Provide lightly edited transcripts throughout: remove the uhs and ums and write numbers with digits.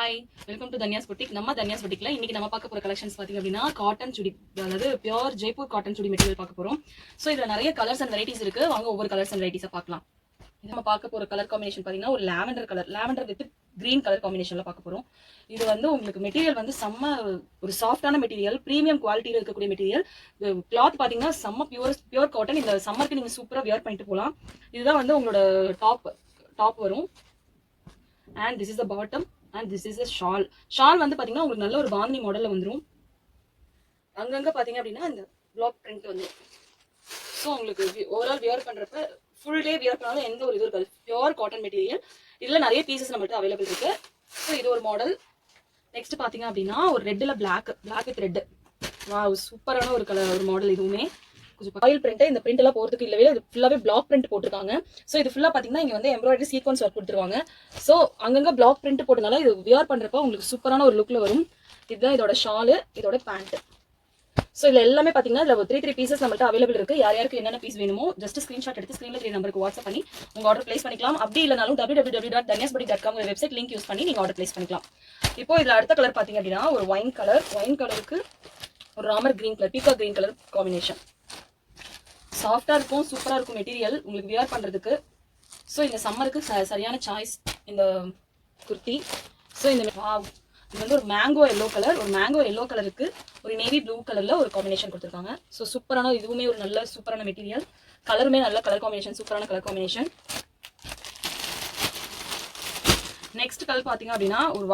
Hi, welcome to தன்யாஸ் boutique. நம்ம தன்யாஸ் புட்டிக்ல இன்னைக்கு நம்ம பார்க்க போற கலெக்ஷன்ஸ் பாத்தீங்க அப்படின்னா காட்டன் சுடி, அதாவது பியூர் ஜெய்ப்பூர் காட்டன் சுடி மெட்டீரியல் பார்க்க போறோம். ஸோ இதுல நிறைய கலர்ஸ் அண்ட் வெரைட்டிஸ் இருக்கு. வாங்க ஒவ்வொரு கலர்ஸ் அண்ட் வெரைட்டிஸா பார்க்கலாம். நம்ம பார்க்க போற கலர் காம்பினேஷன் பாத்தீங்கன்னா ஒரு லாவெண்டர் வித் கிரீன் கலர் காம்பினேஷன்ல பார்க்க போறோம். இது வந்து உங்களுக்கு மெட்டீரியல் வந்து செம்ம ஒரு சாஃப்டான மெட்டீரியல், பிரீமியம் குவாலிட்டியில இருக்கக்கூடிய மெட்டீரியல். கிளாத் பாத்தீங்கன்னா செம்ம பியூர் காட்டன். இந்த சம்மருக்கு நீங்க சூப்பரா வியர் பண்ணிட்டு போகலாம். இதுதான் வந்து உங்களோட டாப் வரும். And this is the bottom and this is a shawl வந்து பாத்தீங்கன்னா உங்களுக்கு நல்ல ஒரு பாந்தினி மாடல்ல வந்துடும். அங்கங்க பாத்தீங்க அப்படின்னா இந்த பிளாக் பிரிண்ட் வந்து ஸோ உங்களுக்கு ஓவரால் வியர் பண்றப்ப ஃபுல் டே வியர் பண்ணாலும் எந்த ஒரு இது இருக்காது. Pure cotton material. இதுல நிறைய பீசஸ் நம்மள்ட்ட அவைலபிள் இருக்கு. ஸோ இது ஒரு மாடல். நெக்ஸ்ட் பாத்தீங்க அப்படின்னா ஒரு ரெட்ல பிளாக் வித் ரெட். வாவ், சூப்பரான ஒரு மாடல். இதுவுமே கொஞ்சம் ஆயில் பிரிண்ட். இந்த பிரிண்ட் எல்லாம் போறதுக்கு இல்லவே இது ஃபுல்லாவே பிளாக் பிரிண்ட் போட்டிருக்காங்க. ஸோ இது ஃபுல்லா பாத்தீங்கன்னா இங்க வந்து எம்ப்ராய்டரி சீக்வன்ஸ் ஒர்க் கொடுத்துருவாங்க. ஸோ அங்கங்க பிளாக் பிரிண்ட் போட்டனால இது வியர் பண்றப்ப உங்களுக்கு சூப்பரான ஒரு லுக்ல வரும். இதுதான் இதோட ஷாலு, இதோட பேண்ட். ஸோ இதுல எல்லாமே பாத்தீங்கன்னா இதுல 3 பீசஸ் நம்மள்ட்ட அவைலபிள் இருக்கு. யாருக்கு என்னென்ன பீஸ் வேணுமோ ஜஸ்ட் ஸ்கிரீன்ஷாட் எடுத்து ஸ்கிரீன்ல 3 நம்பருக்கு வாட்ஸ்அப் பண்ணி உங்க ஆர்டர் பிளேஸ் பண்ணிக்கலாம். அப்படி இல்லைனாலும் www.danyasboutique.com வெப்சைட் லிங்க் யூஸ் பண்ணி நீங்க ஆர்டர் பிளேஸ் பண்ணிக்கலாம். இப்போ இதுல அடுத்த கலர் பாத்தீங்க அப்படின்னா ஒரு ஒயின் கலருக்கு ஒரு ராமர் green colour, peacock green colour combination. சாஃப்டா இருக்கும், சூப்பரா இருக்கும் மெட்டீரியல் உங்களுக்கு வியர் பண்றதுக்கு. ஸோ இந்த சம்மருக்கு சரியான சாய்ஸ் இந்த குர்த்தி. ஸோ இந்த இது வந்து ஒரு மேங்கோ எல்லோ கலருக்கு ஒரு நேவி ப்ளூ கலர்ல ஒரு காம்பினேஷன் கொடுத்துருக்காங்க. ஸோ சூப்பரான, இதுவுமே ஒரு நல்ல சூப்பரான மெட்டீரியல். கலருமே நல்ல கலர் காம்பினேஷன், சூப்பரான கலர் காம்பினேஷன். நெக்ஸ்ட் கலர் பாத்தீங்க அப்படின்னா ஒரு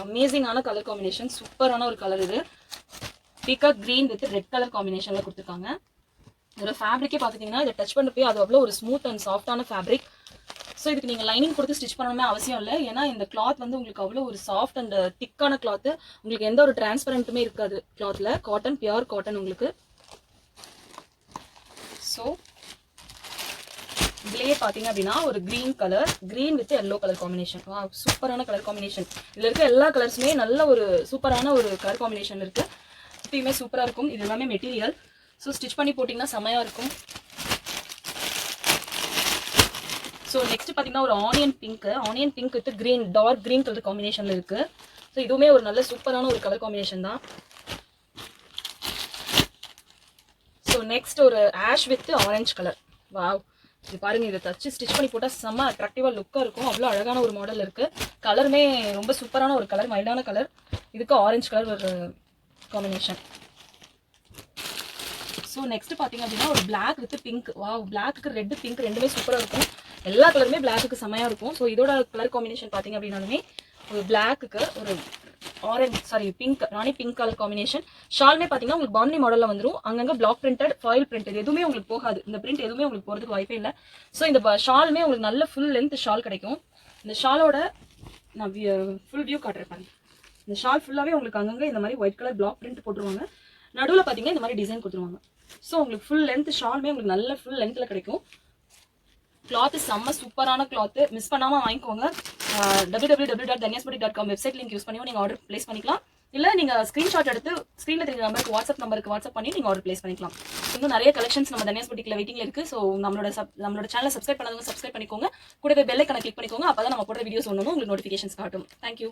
அமேசிங்கான கலர் காம்பினேஷன், சூப்பரான ஒரு கலர். இது peacock green with red colour காம்பினேஷன்ல கொடுத்துருக்காங்க. இதோட ஃபேப்ரிக்கே பார்த்துட்டீங்கன்னா இதை டச் பண்ணுறப்பே அது அவ்வளோ ஒரு ஸ்மூத் அண்ட் சாஃப்டான ஃபேப்ரிக். ஸோ இதுக்கு நீங்கள் லைனிங் கொடுத்து ஸ்டிச் பண்ணணுமே அவசியம் இல்லை. ஏன்னா இந்த கிளாத் வந்து உங்களுக்கு அவ்வளோ ஒரு சாஃப்ட் அண்ட் திக்கான கிளாத். உங்களுக்கு எந்த ஒரு டிரான்ஸ்பரண்ட்டுமே இருக்காது கிளாத்ல. காட்டன், பியூர் காட்டன் உங்களுக்கு. ஸோ இதுலேயே பார்த்தீங்க அப்படின்னா ஒரு green with yellow colour combination. சூப்பரான கலர் காம்பினேஷன். இதில் இருக்க எல்லா கலர்ஸுமே நல்ல ஒரு சூப்பரான ஒரு கலர் காம்பினேஷன் இருக்கு. சுற்றியுமே சூப்பராக இருக்கும். இது எல்லாமே மெட்டீரியல். ஸோ ஸ்டிச் பண்ணி போட்டிங்கன்னா செமையாக இருக்கும். ஸோ நெக்ஸ்ட் பார்த்தீங்கன்னா ஒரு onion pink with green, dark green colour காம்பினேஷனில் இருக்குது. ஸோ இதுவுமே ஒரு நல்ல சூப்பரான ஒரு கலர் காம்பினேஷன் தான். ஸோ நெக்ஸ்ட் ஒரு ash with orange colour. Wow, இது பாருங்க, இதை தச்சு ஸ்டிச் பண்ணி போட்டால் செம்ம அட்ராக்டிவாக லுக்காக இருக்கும். அவ்வளோ அழகான ஒரு மாடல் இருக்குது. கலருமே ரொம்ப சூப்பரான ஒரு கலர், மைல்டான கலர். இதுக்கு ஆரஞ்சு கலர் ஒரு காம்பினேஷன். ஸோ நெக்ஸ்ட் பார்த்தீங்க அப்படின்னா ஒரு black with pink. Black red pink ரெண்டுமே சூப்பராக இருக்கும். எல்லா கலருமே பிளாக்கு செமையாக இருக்கும். ஸோ இதோட கலர் காம்பினேஷன் பார்த்தீங்க அப்படின்னாலுமே ஒரு பிளாக்கு ஒரு ராணி பிங்க் கலர் காம்பினேஷன். ஷால்மே பார்த்தீங்கன்னா உங்களுக்கு பாந்தினி மாடலில் வந்துடும். அங்கங்கே பிளாக் பிரிண்டட், ஃபாயில் பிரிண்டட் எதுவுமே உங்களுக்கு போகாது. இந்த பிரிண்ட் எதுவுமே உங்களுக்கு போகிறதுக்கு வாய்ப்பே இல்லை. ஸோ இந்த ஷாலுமே உங்களுக்கு நல்ல ஃபுல் லென்த் ஷால் கிடைக்கும். இந்த ஷாலோட நான் ஃபுல் வியூ காட்டுறேன். இந்த ஷால் ஃபுல்லாகவே உங்களுக்கு அங்கங்கே இந்த மாதிரி ஒயிட் கலர் பிளாக் பிரிண்ட் போட்டுருவாங்க. நடுவில் பார்த்தீங்கன்னா இந்த மாதிரி டிசைன் கொடுத்துருவாங்க. ஸோ உங்களுக்கு ஃபுல் லென்த் ஷாலுமே உங்களுக்கு நல்ல ஃபுல் லென்த்தில் கிடைக்கும். கிளாத் செம்ம சூப்பரான கிளாத். மிஸ் பண்ணாமல் வாங்கிக்கோங்க. www.danyasboutique.com வெப்சைட் லிங்க் யூஸ் பண்ணி நீங்கள் ஆர்டர் பிளேஸ் பண்ணிக்கலாம். இல்லை நீங்கள் ஸ்க்ரீன்ஷாட் எடுத்து ஸ்க்ரீனில் தெரிஞ்ச நம்பருக்கு வாட்ஸ்அப் பண்ணி நீங்கள் ஆர்டர் பிளேஸ் பண்ணிக்கலாம். இன்னும் நிறைய கலெக்ஷன்ஸ் நம்ம தன்யாஸ் புட்டிக்ல வெயிட்டிங்ல இருக்கு. ஸோ நம்மளோட சேனலை சப்ஸ்கிரைப் பண்ணாதவங்க சப்ஸ்கிரைப் பண்ணிக்கோங்க. கூடவே பெல் ஐகானை கிளிக் பண்ணிக்கோங்க. அப்போ தான் நம்ம போடுற வீடியோஸ் ஒன்று உங்களுக்கு நோட்டிஃபிகேஷன்ஸ் காட்டும். தேங்க்யூ.